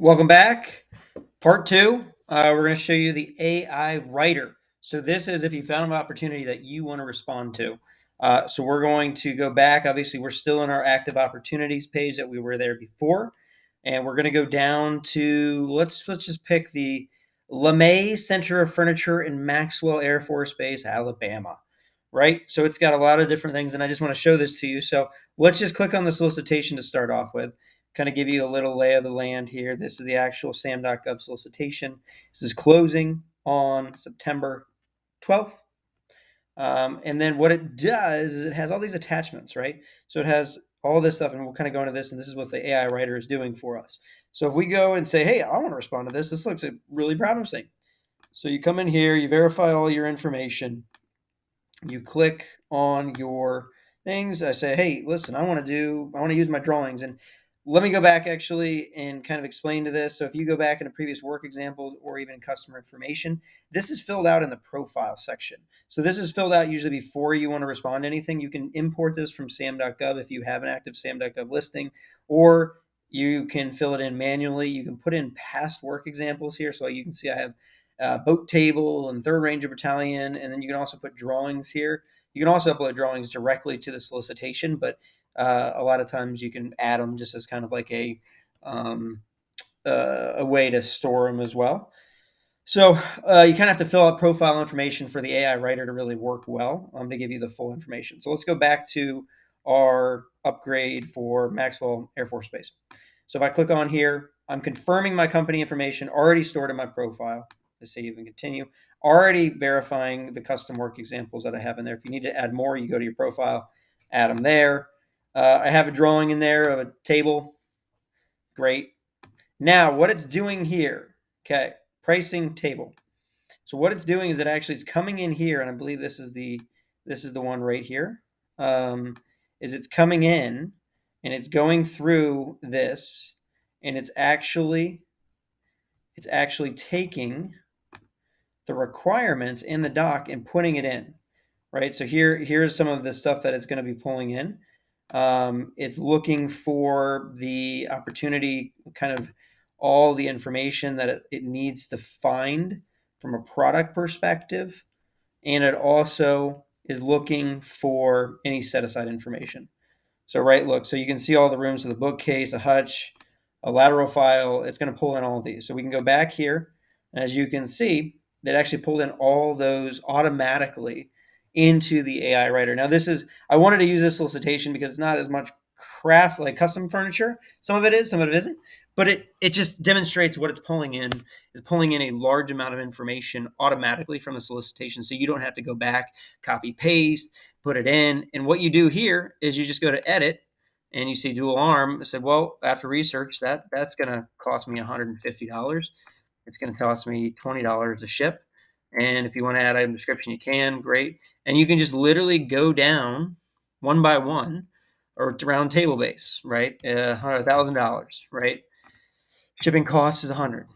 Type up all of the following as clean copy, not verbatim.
Welcome back. Part two. We're going to show you the AI writer. So this is if you found an opportunity that you want to respond to. So we're going to go back. Obviously, we're still in our active opportunities page that we were there before, and we're going to go down to let's just pick the LeMay Center of Furniture in Maxwell Air Force Base, Alabama. Right. So it's got a lot of different things, and I just want to show this to you. So let's just click on the solicitation to start off with, kind of give you a little lay of the land here. This is the actual sam.gov solicitation. This is closing on September 12th. And then what it does is it has all these attachments, right? So it has all this stuff, and we'll kind of go into this, and this is what the AI writer is doing for us. So if we go and say, hey, I want to respond to this looks really promising. So you come in here, you verify all your information, you click on your things. I say, hey, listen, I want to use my drawings. And let me go back actually and kind of explain to this. So if you go back into previous work examples or even customer information, this is filled out in the profile section. So this is filled out usually before you want to respond to anything. You can import this from sam.gov if you have an active sam.gov listing, or you can fill it in manually. You can put in past work examples here. So you can see I have boat table and third ranger battalion, and then you can also put drawings here. You can also upload drawings directly to the solicitation, but a lot of times you can add them just as kind of like a way to store them as well. So you kind of have to fill out profile information for the AI writer to really work well, to give you the full information. So let's go back to our upgrade for Maxwell Air Force Base. So if I click on here, I'm confirming my company information already stored in my profile. To save and continue. Already verifying the custom work examples that I have in there. If you need to add more, you go to your profile, add them there. I have a drawing in there of a table. Great. Now, what it's doing here, okay, pricing table. So what it's doing is it's coming in here, and I believe this is the one right here. Is it's coming in and it's going through this, and it's actually taking the requirements in the doc and putting it in, right? So here's some of the stuff that it's going to be pulling in. It's looking for the opportunity, kind of all the information that it needs to find from a product perspective. And it also is looking for any set aside information. So look, so you can see all the rooms of the bookcase, a hutch, a lateral file. It's going to pull in all of these. So we can go back here. And as you can see, that actually pulled in all those automatically into the AI writer. Now I wanted to use this solicitation because it's not as much craft like custom furniture. Some of it is, some of it isn't. But it just demonstrates what it's pulling in. Is pulling in a large amount of information automatically from the solicitation. So you don't have to go back, copy, paste, put it in. And what you do here is you just go to edit and you see dual arm. I said, well, after research, that's going to cost me $150. It's going to cost me $20 to ship. And if you want to add item description, you can. Great. And you can just literally go down one by one or round table base, right? $100,000, right? Shipping cost is 100.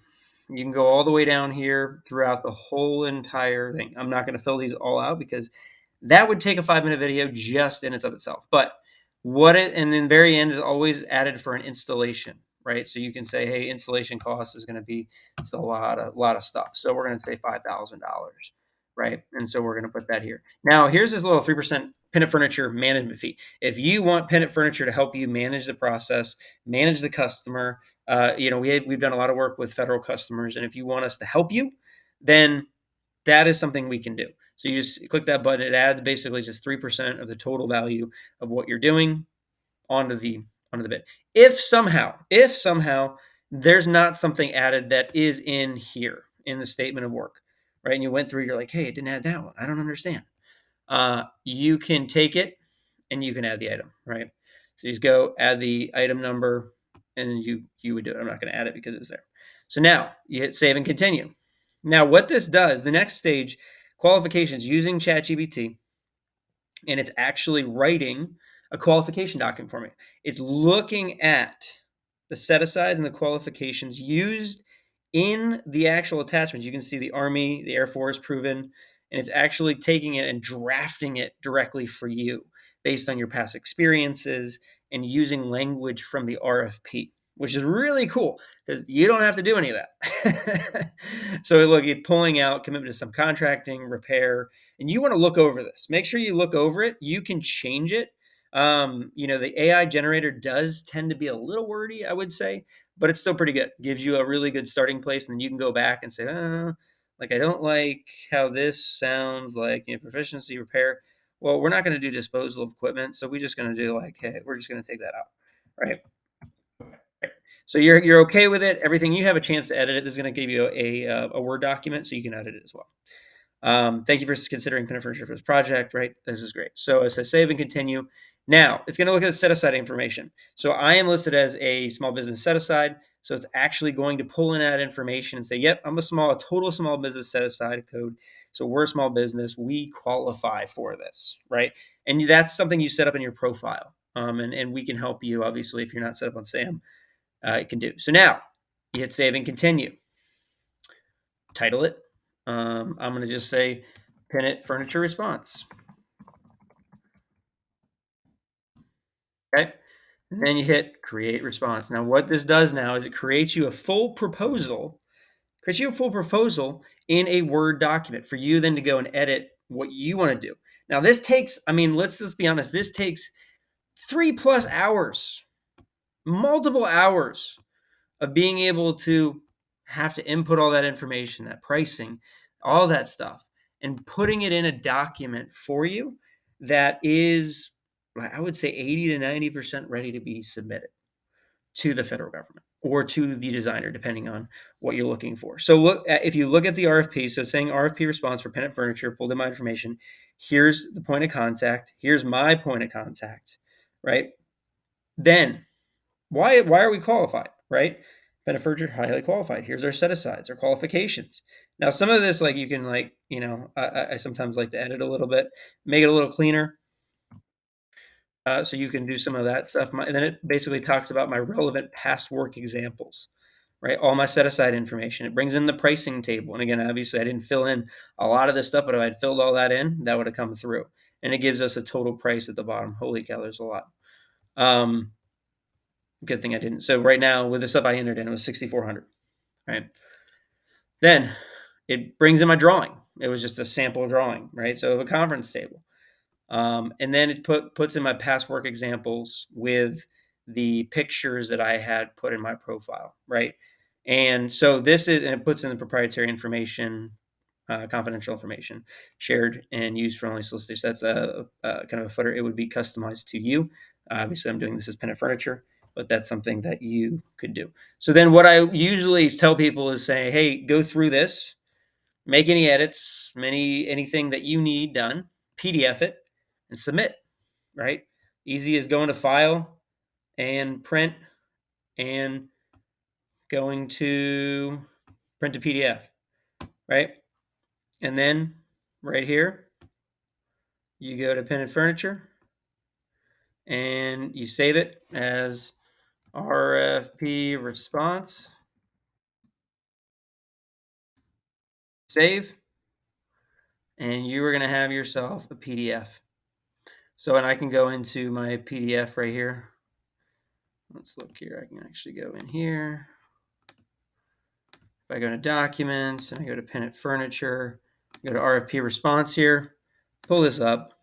You can go all the way down here throughout the whole entire thing. I'm not going to fill these all out because that would take a 5-minute video just in and of itself. But and then very end is always added for an installation, right? So you can say, hey, installation cost is going to be a lot of stuff. So we're going to say $5,000, right? And so we're going to put that here. Now here's this little 3% Pinit Furniture management fee. If you want Pinit Furniture to help you manage the process, manage the customer, we've done a lot of work with federal customers, and if you want us to help you, then that is something we can do. So you just click that button. It adds basically just 3% of the total value of what you're doing onto the bid. If somehow there's not something added that is in here in the statement of work, right? And you went through, you're like, hey, it didn't add that one. I don't understand. You can take it and you can add the item, right? So you just go add the item number, and you would do it. I'm not going to add it because it's there. So now you hit save and continue. Now what this does, the next stage, qualifications using ChatGPT, and it's actually writing a qualification document for me. It's looking at the set-asides and the qualifications used in the actual attachments. You can see the Army, the Air Force proven, and it's actually taking it and drafting it directly for you based on your past experiences and using language from the RFP. which is really cool because you don't have to do any of that. So look, it's pulling out commitment to some contracting, repair, and you want to look over this. Make sure you look over it. You can change it. The AI generator does tend to be a little wordy, I would say, but it's still pretty good. Gives you a really good starting place, and then you can go back and say, like I don't like how this sounds like proficiency repair. Well, we're not going to do disposal of equipment, so we're just going to do like, hey, we're just going to take that out, right? Right. So you're okay with it. Everything you have a chance to edit it. This is going to give you a Word document, so you can edit it as well. Thank you for considering Pinit Furniture for this project. Right, this is great. So it says save and continue. Now it's going to look at the set aside information. So I am listed as a small business set aside. So it's actually going to pull in that information and say, "Yep, I'm a total small business set aside code. So we're a small business. We qualify for this, right?" And that's something you set up in your profile. And we can help you obviously if you're not set up on SAM. It can do. So now you hit save and continue. Title it. I'm going to just say Pinit Furniture Response. Okay. And then you hit create response. Now, what this does now is it creates you a full proposal, in a Word document for you then to go and edit what you want to do. Now, this takes, let's just be honest, this takes 3+ hours, multiple hours of being able to have to input all that information, that pricing, all that stuff, and putting it in a document for you that is, I would say, 80 to 90% ready to be submitted to the federal government or to the designer, depending on what you're looking for. So if you look at the RFP, so it's saying RFP response for Pinit Furniture, pulled in my information. Here's the point of contact. Here's my point of contact, right? Then why are we qualified, right? Beneficiary highly qualified. Here's our set asides, our qualifications. Now, some of this, like you can, I sometimes like to edit a little bit, make it a little cleaner, so you can do some of that stuff. And then it basically talks about my relevant past work examples, right? All my set aside information. It brings in the pricing table, and again, obviously, I didn't fill in a lot of this stuff, but if I'd filled all that in, that would have come through. And it gives us a total price at the bottom. Holy cow, there's a lot. Good thing I didn't. So right now, with the stuff I entered in, it was 6,400. Right. Then it brings in my drawing. It was just a sample drawing, right? So of a conference table. And then it puts in my past work examples with the pictures that I had put in my profile, right? And so and it puts in the proprietary information, confidential information shared and used for only solicitation. That's a kind of a footer. It would be customized to you. Obviously, I'm doing this as Pinit Furniture, but that's something that you could do. So then what I usually tell people is say, hey, go through this, make any edits, anything that you need done, PDF it, and submit, right? Easy as going to file and print and going to print a PDF, right? And then right here, you go to Pinit Furniture and you save it as RFP response. Save. And you are going to have yourself a PDF. So, and I can go into my PDF right here. Let's look here. I can actually go in here. If I go to documents and I go to Pinit Furniture, go to RFP response here, pull this up,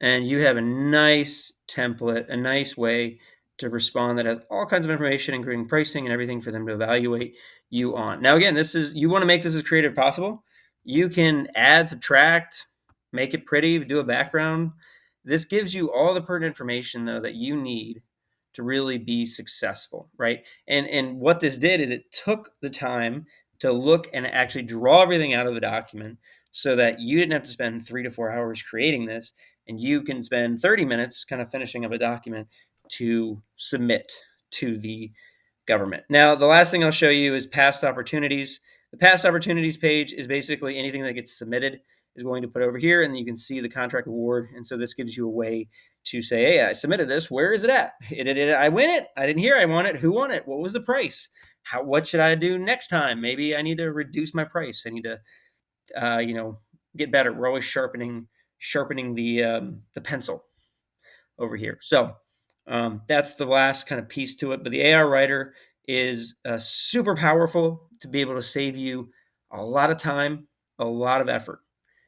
and you have a nice template, a nice way to respond that has all kinds of information, including pricing and everything for them to evaluate you on. Now, again, you want to make this as creative as possible. You can add, subtract, make it pretty, do a background. This gives you all the pertinent information, though, that you need to really be successful, right? And what this did is it took the time to look and actually draw everything out of the document so that you didn't have to spend 3 to 4 hours creating this, and you can spend 30 minutes kind of finishing up a document to submit to the government. Now, the last thing I'll show you is past opportunities. The past opportunities page is basically anything that gets submitted is going to put over here, and you can see the contract award. And so this gives you a way to say, hey, I submitted this. Where is it at? I win it. I didn't hear I won it. Who won it? What was the price? What should I do next time? Maybe I need to reduce my price. I need to, get better. We're always sharpening the pencil over here. So That's the last kind of piece to it. But the AR writer is super powerful to be able to save you a lot of time, a lot of effort.